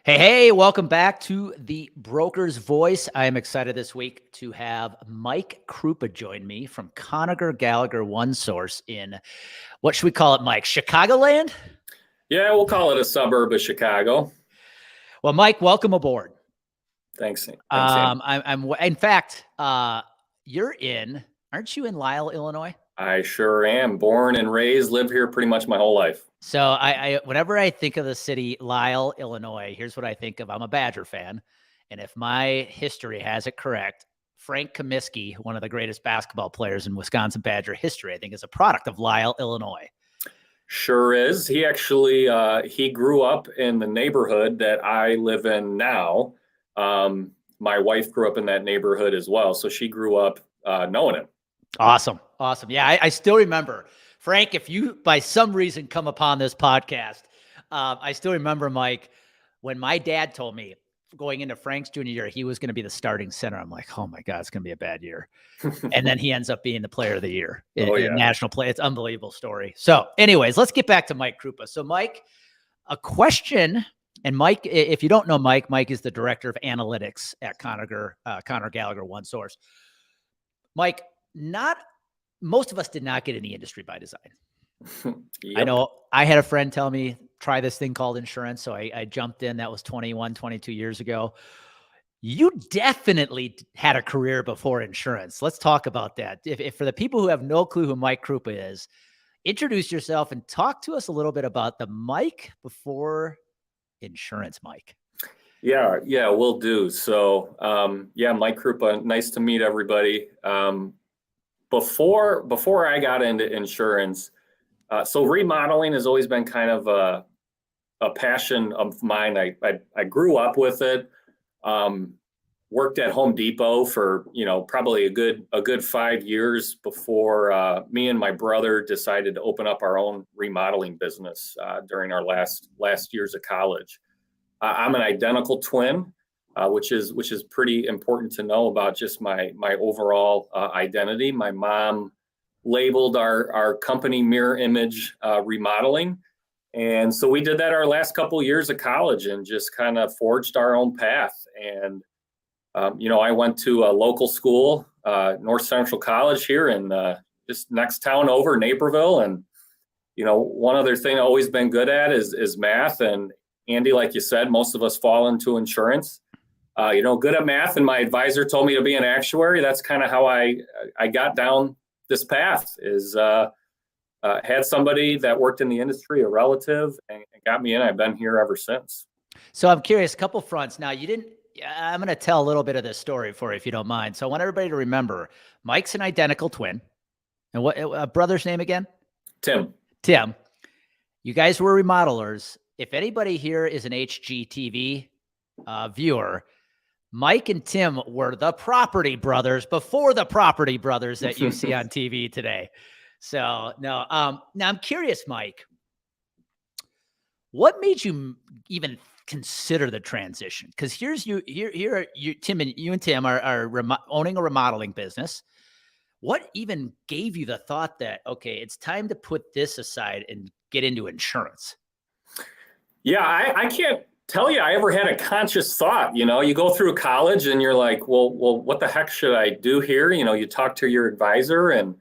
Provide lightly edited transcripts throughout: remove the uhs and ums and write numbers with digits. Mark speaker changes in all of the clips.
Speaker 1: Hey, welcome back to the Broker's Voice. I am excited this week to have Mike Kroupa join me from Gallagher One Source in, what should we call it, Mike? Chicagoland?
Speaker 2: Yeah, we'll call it a suburb of Chicago.
Speaker 1: Well, Mike, welcome aboard.
Speaker 2: Thanks. Thanks, Sam.
Speaker 1: In fact, aren't you in Lisle, Illinois?
Speaker 2: I sure am. Born and raised, lived here pretty much my whole life.
Speaker 1: So whenever I think of the city Lisle, Illinois, here's what I think of. I'm a Badger fan. And if my history has it correct, Frank Comiskey, one of the greatest basketball players in Wisconsin Badger history, I think is a product of Lisle, Illinois.
Speaker 2: Sure is. He actually, he grew up in the neighborhood that I live in now. My wife grew up in that neighborhood as well. So she grew up knowing him.
Speaker 1: Awesome. Yeah, I still remember. Frank, if you by some reason come upon this podcast, I still remember, Mike, when my dad told me going into Frank's junior year, he was going to be the starting center. I'm like, oh my God, it's going to be a bad year. And then he ends up being the player of the year in national play. It's an unbelievable story. So anyways, let's get back to Mike Kroupa. So Mike, a question, and Mike, if you don't know Mike is the director of analytics at Gallagher One Source. Mike, most of us did not get in the industry by design. Yep. I know I had a friend tell me, try this thing called insurance. So I jumped in. That was 21, 22 years ago. You definitely had a career before insurance. Let's talk about that. If for the people who have no clue who Mike Kroupa is, introduce yourself and talk to us a little bit about the Mike before insurance, Mike.
Speaker 2: Yeah, we'll do. So, Mike Kroupa, nice to meet everybody. Before I got into insurance, so remodeling has always been kind of a passion of mine. I grew up with it. Worked at Home Depot for probably a good 5 years before me and my brother decided to open up our own remodeling business during our last years of college. I'm an identical twin. Which is pretty important to know about just my overall identity. My mom labeled our company Mirror Image Remodeling. And so we did that our last couple of years of college and just kind of forged our own path. And, I went to a local school, North Central College here in just next town over, Naperville. And, one other thing I've always been good at is math. And Andy, like you said, most of us fall into insurance. Good at math, and my advisor told me to be an actuary. That's kind of how I got down this path. Had somebody that worked in the industry, a relative, and got me in. I've been here ever since.
Speaker 1: So I'm curious, a couple fronts. Now, I'm going to tell a little bit of this story for you, if you don't mind. So I want everybody to remember, Mike's an identical twin. And what brother's name again?
Speaker 2: Tim.
Speaker 1: You guys were remodelers. If anybody here is an HGTV viewer, Mike and Tim were the Property Brothers before the Property Brothers that you see on TV today. So now I'm curious, Mike, what made you even consider the transition? Because here Tim and Tim are owning a remodeling business. What even gave you the thought that, okay, it's time to put this aside and get into insurance?
Speaker 2: Yeah, I can't tell you I ever had a conscious thought. You go through college and you're like, well, what the heck should I do here? You talk to your advisor. And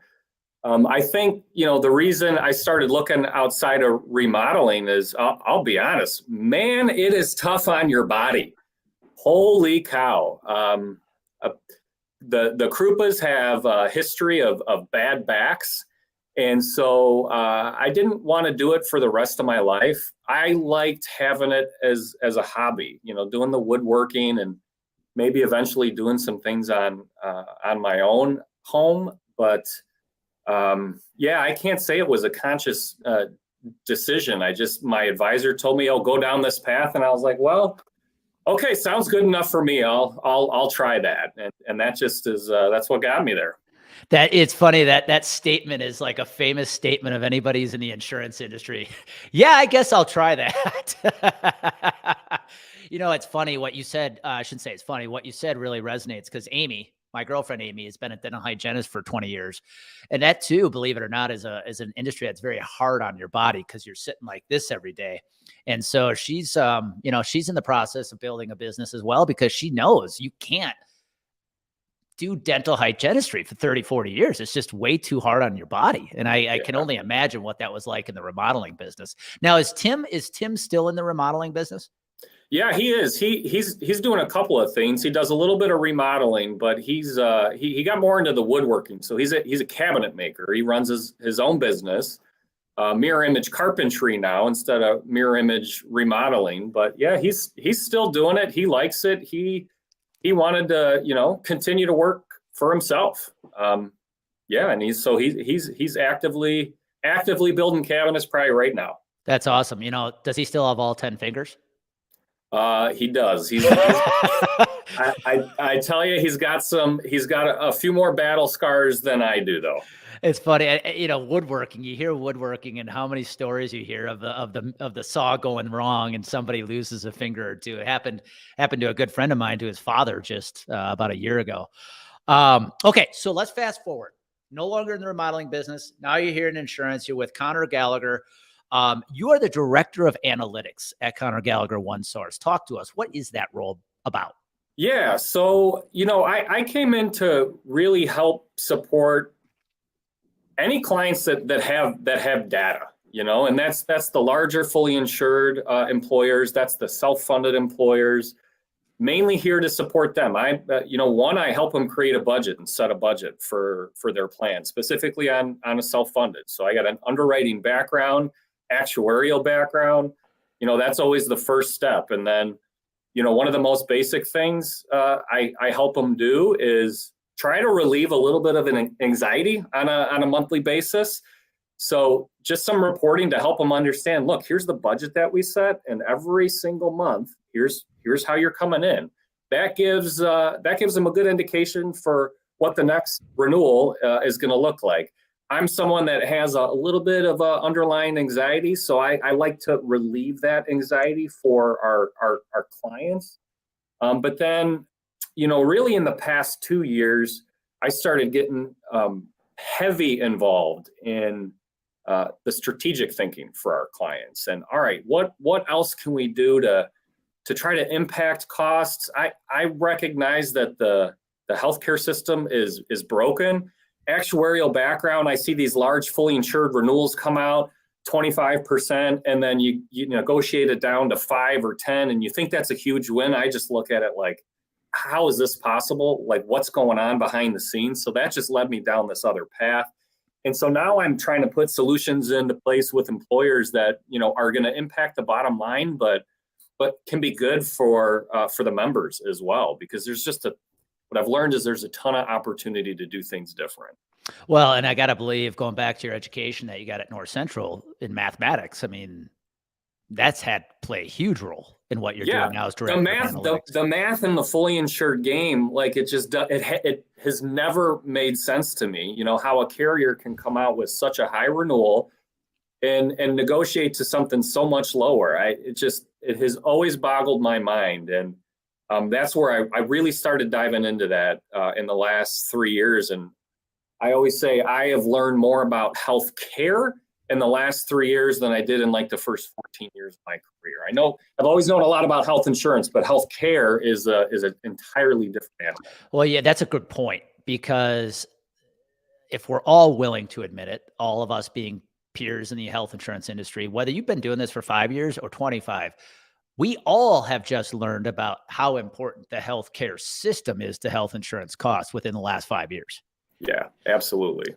Speaker 2: I think, the reason I started looking outside of remodeling is, I'll be honest, man, it is tough on your body. Holy cow. The Kroupas have a history of bad backs. And so I didn't want to do it for the rest of my life. I liked having it as a hobby, doing the woodworking and maybe eventually doing some things on my own home. But I can't say it was a conscious decision. My advisor told me, go down this path. And I was like, well, okay, sounds good enough for me. I'll try that. And that just is, that's what got me there.
Speaker 1: That it's funny that statement is like a famous statement of anybody who's in the insurance industry. Yeah, I guess I'll try that. It's funny what you said. I shouldn't say it's funny. What you said really resonates because Amy, my girlfriend, Amy, has been a dental hygienist for 20 years. And that too, believe it or not, is an industry that's very hard on your body because you're sitting like this every day. And so she's, she's in the process of building a business as well, because she knows you can't do dental hygienistry for 30, 40 years. It's just way too hard on your body. And I can only imagine what that was like in the remodeling business. Now, is Tim still in the remodeling business?
Speaker 2: Yeah, he is. He's doing a couple of things. He does a little bit of remodeling, but he got more into the woodworking. So he's a cabinet maker. He runs his own business, mirror image carpentry now instead of mirror image remodeling. But yeah, he's still doing it. He likes it. He wanted to continue to work for himself. Yeah, and he's actively building cabinets probably right now.
Speaker 1: That's awesome. Does he still have all 10 fingers?
Speaker 2: He does. I tell you, he's got a few more battle scars than I do, though.
Speaker 1: It's funny, woodworking. You hear woodworking, and how many stories you hear of the saw going wrong and somebody loses a finger or two. It happened to a good friend of mine, to his father, just about a year ago. Okay, so let's fast forward. No longer in the remodeling business. Now you're here in insurance. You're with Conor Gallagher. You are the director of analytics at Conor Gallagher OneSource. Talk to us. What is that role about?
Speaker 2: Yeah, so I came in to really help support any clients that have data, and that's the larger fully insured employers. That's the self-funded employers. Mainly here to support them. I help them create a budget and set a budget for their plan, specifically on a self-funded. So I got an underwriting background, actuarial background. That's always the first step. And then, one of the most basic things I help them do is try to relieve a little bit of an anxiety on a monthly basis. So just some reporting to help them understand, look, here's the budget that we set, and every single month, here's how you're coming in. That gives them a good indication for what the next renewal is going to look like. I'm someone that has a little bit of underlying anxiety, so I like to relieve that anxiety for our clients. But then, really in the past 2 years, I started getting heavy involved in the strategic thinking for our clients. And all right, what else can we do to try to impact costs? I recognize that the healthcare system is broken. Actuarial background, I see these large fully insured renewals come out 25%, and then you negotiate it down to 5 or 10, and you think that's a huge win. I just look at it like, how is this possible? Like, what's going on behind the scenes? So that just led me down this other path. And so now I'm trying to put solutions into place with employers that are going to impact the bottom line, but can be good for the members as well, because there's just what I've learned is there's a ton of opportunity to do things different.
Speaker 1: Well, and I got to believe, going back to your education that you got at North Central in mathematics, I mean, that's had to play a huge role in what you're doing now as director of analytics.
Speaker 2: The math in the fully insured game, like it has never made sense to me, how a carrier can come out with such a high renewal and negotiate to something so much lower. It has always boggled my mind. And that's where I really started diving into that in the last 3 years. And I always say I have learned more about healthcare in the last 3 years than I did in like the first 14 years of my career. I know I've always known a lot about health insurance, but healthcare is an entirely different animal.
Speaker 1: Well, yeah, that's a good point, because if we're all willing to admit it, all of us being peers in the health insurance industry, whether you've been doing this for 5 years or 25, we all have just learned about how important the healthcare system is to health insurance costs within the last 5 years.
Speaker 2: Yeah, absolutely.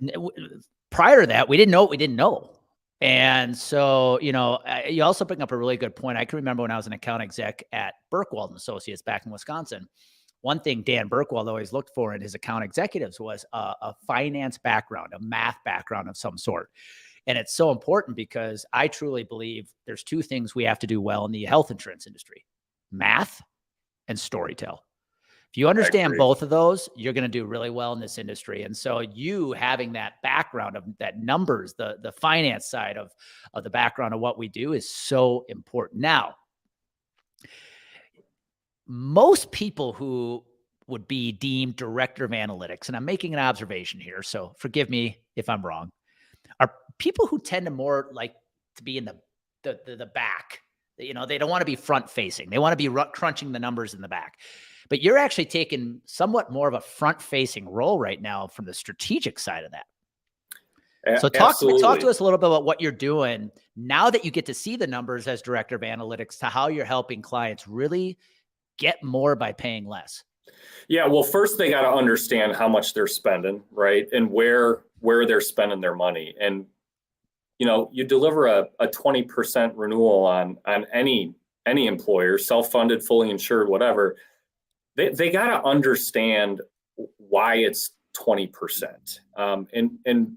Speaker 1: Prior to that, we didn't know what we didn't know. And so, you also bring up a really good point. I can remember when I was an account exec at Burkwald & Associates back in Wisconsin, one thing Dan Burkwald always looked for in his account executives was a finance background, a math background of some sort. And it's so important because I truly believe there's two things we have to do well in the health insurance industry: math and storytell. If you understand both of those, you're going to do really well in this industry. And so you having that background of that numbers, the finance side of the background of what we do is so important. Now, most people who would be deemed director of analytics, and I'm making an observation here, so forgive me if I'm wrong, are people who tend to more like to be in the back. You know, they don't want to be front facing. They want to be crunching the numbers in the back. But you're actually taking somewhat more of a front facing role right now from the strategic side of that. So talk to us a little bit about what you're doing now that you get to see the numbers as director of analytics, to how you're helping clients really get more by paying less.
Speaker 2: Yeah, well, first they got to understand how much they're spending, right? And where they're spending their money. And, you know, you deliver a 20% renewal on any employer, self-funded, fully insured, whatever. They got to understand why it's 20%. And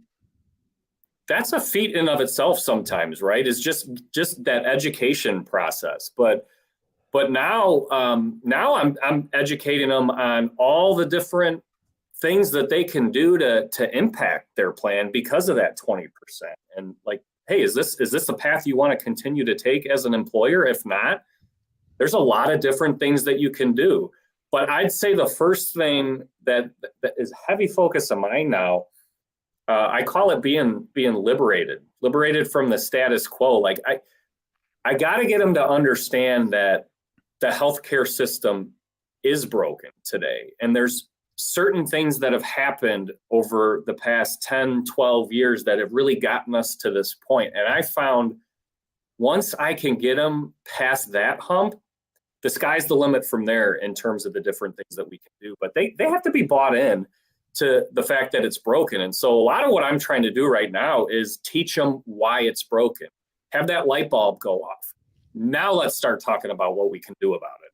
Speaker 2: that's a feat in of itself sometimes, right? It's just that education process. But now I'm educating them on all the different things that they can do to impact their plan because of that 20%. And like, hey, is this a path you want to continue to take as an employer? If not, there's a lot of different things that you can do. But I'd say the first thing that is heavy focus of mine now, I call it being liberated from the status quo. Like I got to get them to understand that the healthcare system is broken today. And there's certain things that have happened over the past 10, 12 years that have really gotten us to this point. And I found once I can get them past that hump, the sky's the limit from there in terms of the different things that we can do. But they have to be bought in to the fact that it's broken. And so a lot of what I'm trying to do right now is teach them why it's broken. Have that light bulb go off. Now let's start talking about what we can do about it.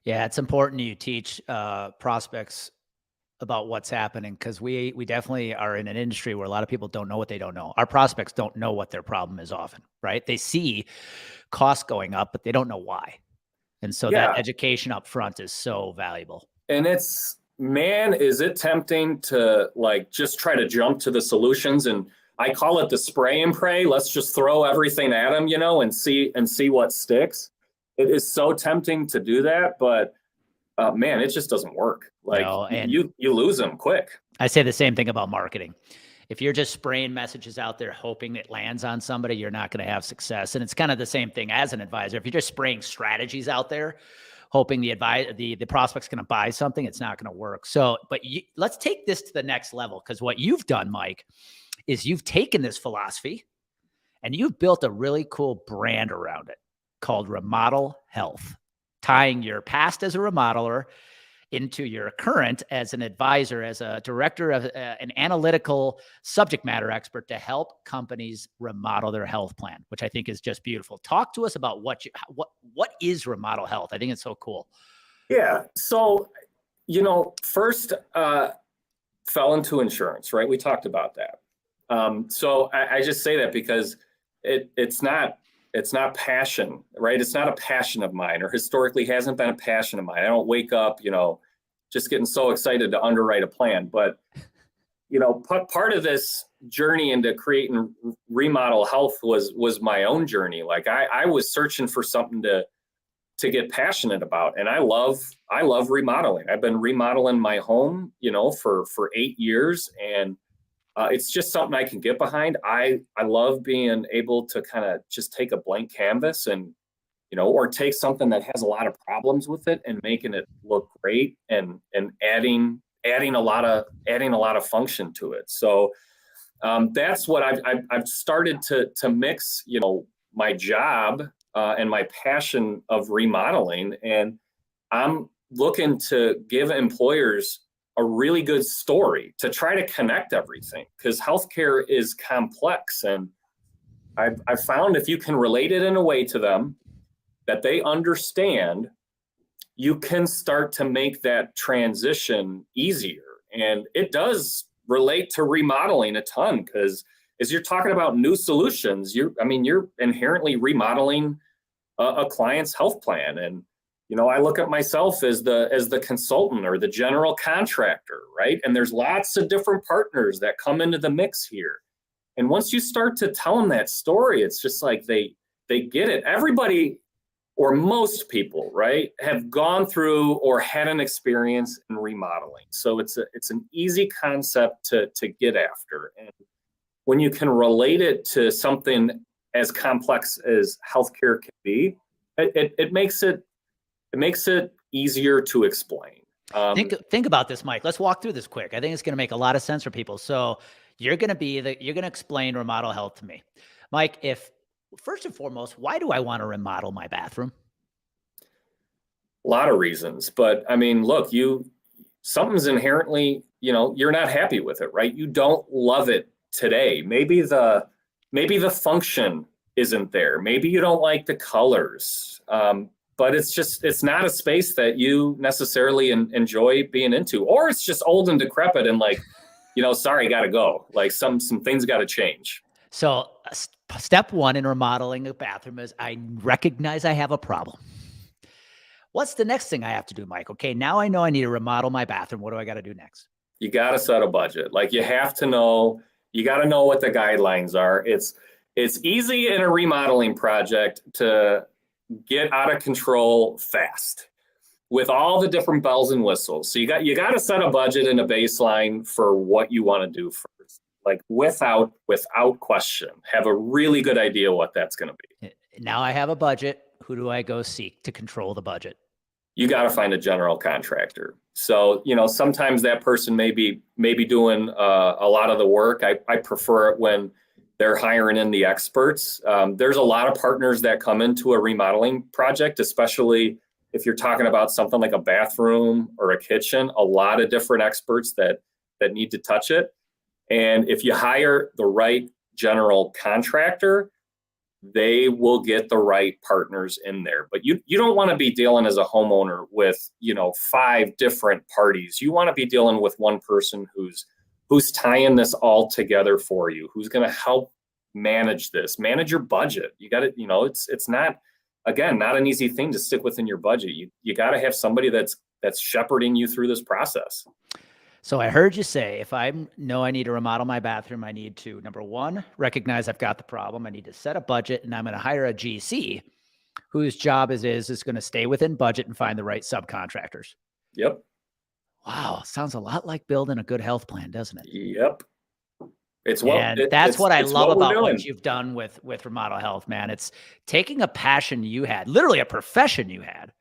Speaker 1: Yeah, it's important you teach prospects about what's happening, because we definitely are in an industry where a lot of people don't know what they don't know. Our prospects don't know what their problem is often, right? They see costs going up, but they don't know why. And so that education up front is so valuable.
Speaker 2: And it's, man, is it tempting to like just try to jump to the solutions. And I call it the spray and pray. Let's just throw everything at them, you know, and see what sticks. It is so tempting to do that, but man, it just doesn't work. Like you lose them quick.
Speaker 1: I say the same thing about marketing. If you're just spraying messages out there, hoping it lands on somebody, you're not going to have success. And it's kind of the same thing as an advisor. If you're just spraying strategies out there, hoping the prospect's going to buy something, it's not going to work. So, but let's take this to the next level, because what you've done, Mike, is you've taken this philosophy and you've built a really cool brand around it called Remodel Health, tying your past as a remodeler into your current as an advisor, as a director of an analytical subject matter expert to help companies remodel their health plan, which I think is just beautiful. Talk to us about what is Remodel Health. I think it's so cool.
Speaker 2: Yeah. So, you know, first fell into insurance, right? We talked about that. So I just say that because it's not passion, right? It's not a passion of mine, or historically hasn't been a passion of mine. I don't wake up, you know, just getting so excited to underwrite a plan. But, you know, part of this journey into creating Remodel Health was my own journey. Like I was searching for something to get passionate about. And I love remodeling. I've been remodeling my home, you know, for 8 years. And it's just something I can get behind. I love being able to kind of just take a blank canvas and, you know, or take something that has a lot of problems with it and making it look great and adding a lot of function to it. So that's what I've started to mix, you know, my job and my passion of remodeling. And I'm looking to give employers a really good story to try to connect everything, because healthcare is complex. And I've found if you can relate it in a way to them that they understand, you can start to make that transition easier. And it does relate to remodeling a ton, because as you're talking about new solutions, you're inherently remodeling a client's health plan. And you know, I look at myself as the consultant or the general contractor, right? And there's lots of different partners that come into the mix here. And once you start to tell them that story, it's just like they get it. Everybody or most people, right, have gone through or had an experience in remodeling. So it's an easy concept to get after. And when you can relate it to something as complex as healthcare can be, it makes it easier to explain.
Speaker 1: Think about this, Mike. Let's walk through this quick. I think it's going to make a lot of sense for people. So you're going to explain Remodel Health to me, Mike. If first and foremost, why do I want to remodel my bathroom?
Speaker 2: A lot of reasons, but I mean, look, something's inherently, you're not happy with it, right? You don't love it today. Maybe the function isn't there. Maybe you don't like the colors. But it's not a space that you necessarily enjoy being into, or it's just old and decrepit and like, sorry, got to go. Like some things got to change.
Speaker 1: So step one in remodeling a bathroom is I recognize I have a problem. What's the next thing I have to do, Mike? Okay, now I know I need to remodel my bathroom. What do I got to do next?
Speaker 2: You got to set a budget. Like you got to know what the guidelines are. It's easy in a remodeling project to get out of control fast with all the different bells and whistles. So you got to set a budget and a baseline for what you want to do first. Like without question, have a really good idea what that's going to be.
Speaker 1: Now I have a budget. Who do I go seek to control the budget?
Speaker 2: You got to find a general contractor. So, sometimes that person may be doing a lot of the work. I prefer it when they're hiring in the experts. There's a lot of partners that come into a remodeling project, especially if you're talking about something like a bathroom or a kitchen, a lot of different experts that need to touch it. And if you hire the right general contractor, they will get the right partners in there. But you don't want to be dealing as a homeowner with, 5 different parties. You want to be dealing with one person who's tying this all together for you, who's going to help manage your budget. You got to, it's not, again, not an easy thing to stick within your budget. You got to have somebody that's shepherding you through this process.
Speaker 1: So I heard you say, if I know I need to remodel my bathroom, I need to, number one, recognize I've got the problem. I need to set a budget, and I'm going to hire a GC whose job is going to stay within budget and find the right subcontractors.
Speaker 2: Yep.
Speaker 1: Wow. Sounds a lot like building a good health plan, doesn't it?
Speaker 2: Yep. That's
Speaker 1: what I love about what you've done with Remodel Health, man. It's taking a passion you had, literally a profession you had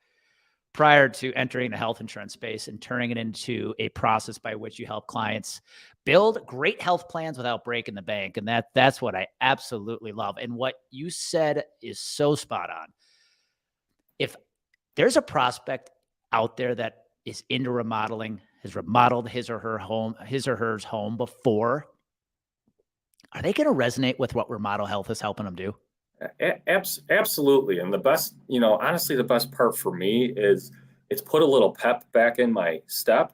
Speaker 1: prior to entering the health insurance space, and turning it into a process by which you help clients build great health plans without breaking the bank. And that's what I absolutely love. And what you said is so spot on. If there's a prospect out there that is into remodeling, has remodeled his or her home before, are they going to resonate with what Remodel Health is helping them do?
Speaker 2: Absolutely. And the best, honestly, the best part for me is it's put a little pep back in my step.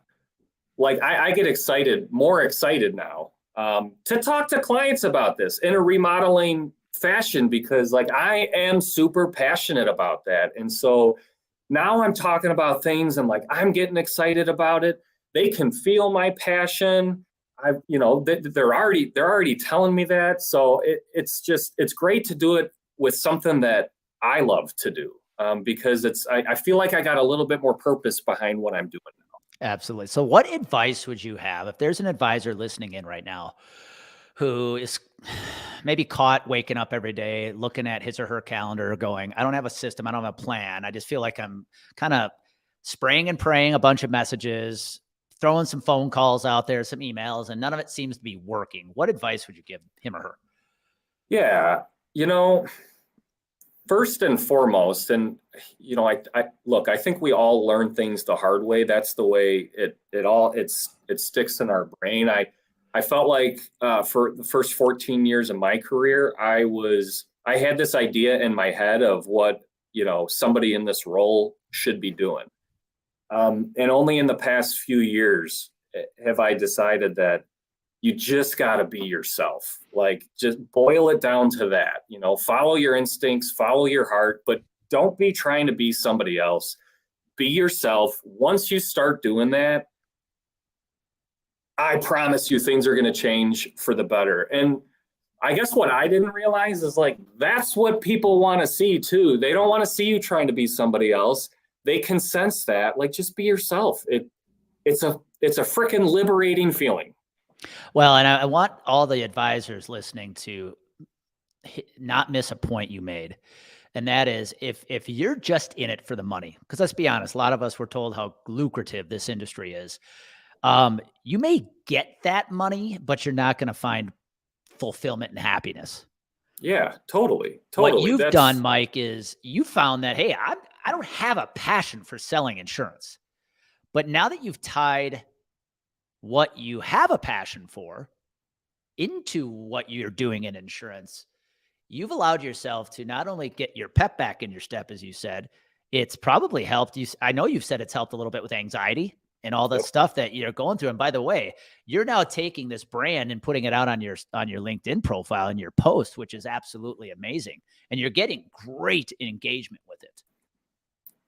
Speaker 2: Like I get more excited now to talk to clients about this in a remodeling fashion, because like I am super passionate about that. And so now I'm talking about things and like I'm getting excited about it. They can feel my passion. They're already telling me that. So it's great to do it with something that I love to do, because I feel like I got a little bit more purpose behind what I'm doing now.
Speaker 1: Absolutely. So what advice would you have if there's an advisor listening in right now who is maybe caught waking up every day, looking at his or her calendar going, I don't have a system, I don't have a plan. I just feel like I'm kind of spraying and praying a bunch of messages, throwing some phone calls out there, some emails, and none of it seems to be working. What advice would you give him or her?
Speaker 2: Yeah. First and foremost, and I think we all learn things the hard way. That's the way it sticks in our brain. I felt like for the first 14 years of my career, I had this idea in my head of what somebody in this role should be doing. And only in the past few years have I decided that you just got to be yourself. Like, just boil it down to that, follow your instincts, follow your heart, but don't be trying to be somebody else. Be yourself. Once you start doing that, I promise you things are going to change for the better. And I guess what I didn't realize is like, that's what people want to see too. They don't want to see you trying to be somebody else. They can sense that, like, just be yourself. It's a freaking liberating feeling.
Speaker 1: Well, and I want all the advisors listening to not miss a point you made. And that is if you're just in it for the money, because let's be honest, a lot of us were told how lucrative this industry is. You may get that money, but you're not going to find fulfillment and happiness.
Speaker 2: Yeah, totally.
Speaker 1: What you've done, Mike, is you found that, hey, I don't have a passion for selling insurance. But now that you've tied what you have a passion for into what you're doing in insurance, you've allowed yourself to not only get your pep back in your step, as you said, it's probably helped you. I know you've said it's helped a little bit with anxiety and all the stuff that you're going through. And by the way, you're now taking this brand and putting it out on your LinkedIn profile and your post, which is absolutely amazing. And you're getting great engagement with it.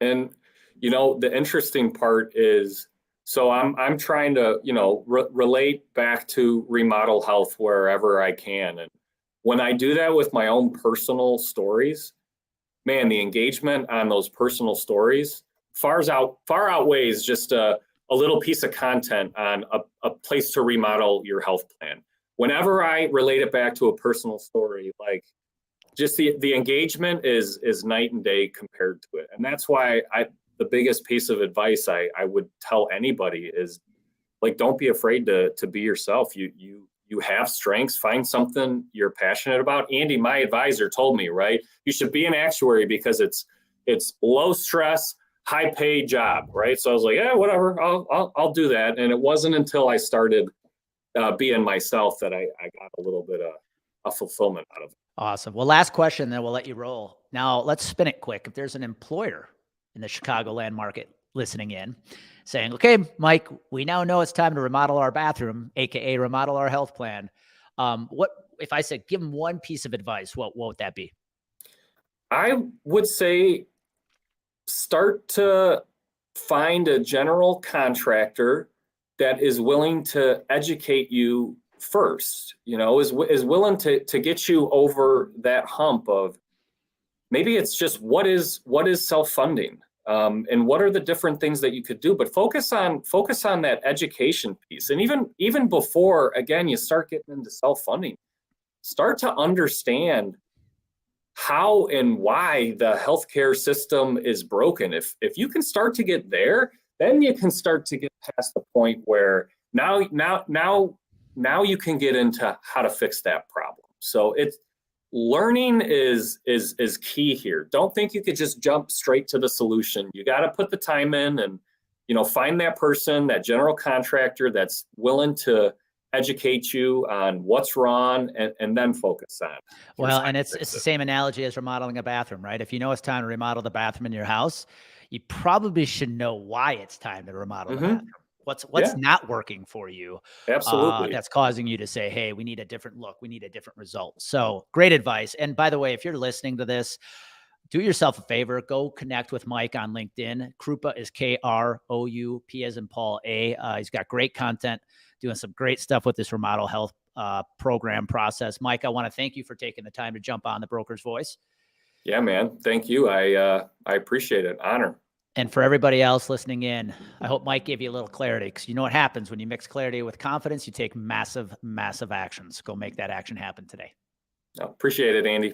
Speaker 2: And, you know, the interesting part is, so I'm trying to, you know, relate back to Remodel Health wherever I can. And when I do that with my own personal stories, man, the engagement on those personal stories far outweighs just a little piece of content on a place to remodel your health plan. Whenever I relate it back to a personal story, like, just the engagement is night and day compared to it. And that's why the biggest piece of advice I would tell anybody is, like, don't be afraid to be yourself. You have strengths, find something you're passionate about. Andy, my advisor, told me, right, you should be an actuary because it's low stress, high paid job, right? So I was like, yeah, whatever, I'll do that. And it wasn't until I started being myself that I got a little bit of fulfillment out of it.
Speaker 1: Awesome. Well, last question, then we'll let you roll. Now, let's spin it quick. If there's an employer in the Chicagoland market listening in saying, okay, Mike, we now know it's time to remodel our bathroom, AKA remodel our health plan. What if I said, give them one piece of advice, what would that be?
Speaker 2: I would say start to find a general contractor that is willing to educate you first, you know, is willing to get you over that hump of, maybe it's just what is self-funding, and what are the different things that you could do, but focus on that education piece. And even before, again, you start getting into self-funding, start to understand how and why the healthcare system is broken. If you can start to get there, then you can start to get past the point where now you can get into how to fix that problem. So it's learning is key here. Don't think you could just jump straight to the solution. You got to put the time in and, you know, find that person, that general contractor that's willing to educate you on what's wrong, and then focus on.
Speaker 1: Well, and it's the same analogy as remodeling a bathroom, right? If you know it's time to remodel the bathroom in your house, you probably should know why it's time to remodel the bathroom. What's not working for you?
Speaker 2: Absolutely.
Speaker 1: That's causing you to say, hey, we need a different look. We need a different result. So great advice. And by the way, if you're listening to this, do yourself a favor, go connect with Mike on LinkedIn. Kroupa is Kroup as in Paul A. He's got great content, doing some great stuff with this Remodel Health program process. Mike, I want to thank you for taking the time to jump on the Broker's Voice.
Speaker 2: Yeah, man. Thank you. I appreciate it. Honor.
Speaker 1: And for everybody else listening in, I hope Mike gave you a little clarity, because you know what happens when you mix clarity with confidence, you take massive, massive actions. Go make that action happen today.
Speaker 2: Appreciate it, Andy.